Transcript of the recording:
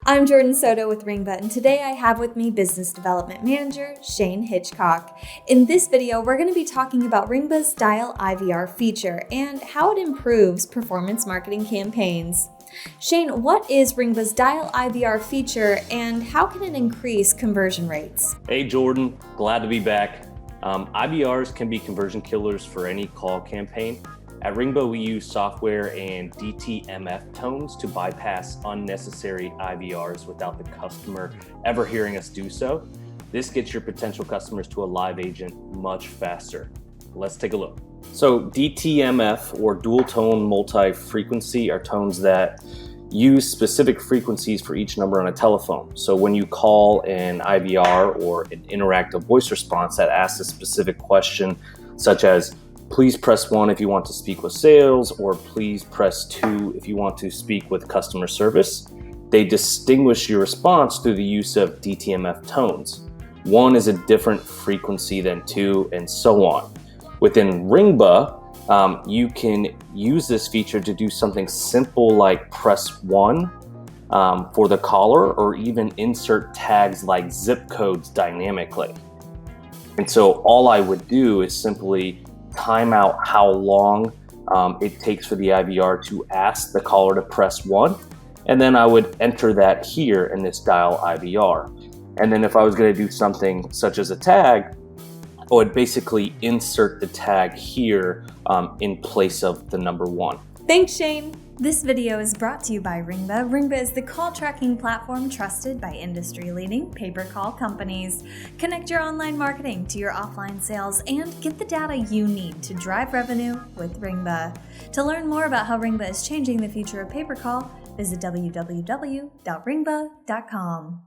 I'm Jordan Soto with Ringba, and today I have with me Business Development Manager Shane Hitchcock. In this video, we're going to be talking about Ringba's Dial IVR feature and how it improves performance marketing campaigns. Shane, what is Ringba's Dial IVR feature and how can it increase conversion rates? Hey Jordan, glad to be back. IVRs can be conversion killers for any call campaign. At Ringba, we use software and DTMF tones to bypass unnecessary IVRs without the customer ever hearing us do so. This gets your potential customers to a live agent much faster. Let's take a look. So DTMF, or dual tone multi-frequency, are tones that use specific frequencies for each number on a telephone. So when you call an IVR or an interactive voice response that asks a specific question, such as please press 1 if you want to speak with sales, or please press 2 if you want to speak with customer service, they distinguish your response through the use of DTMF tones. 1 is a different frequency than 2, and so on. Within Ringba, you can use this feature to do something simple like press 1 for the caller, or even insert tags like zip codes dynamically. And so all I would do is simply time out how long it takes for the IVR to ask the caller to press 1, and then I would enter that here in this dial IVR. And then if I was going to do something such as a tag, I would basically insert the tag here in place of the number 1. Thanks, Shane. This video is brought to you by Ringba. Ringba is the call tracking platform trusted by industry-leading pay-per-call companies. Connect your online marketing to your offline sales and get the data you need to drive revenue with Ringba. To learn more about how Ringba is changing the future of pay-per-call, visit www.ringba.com.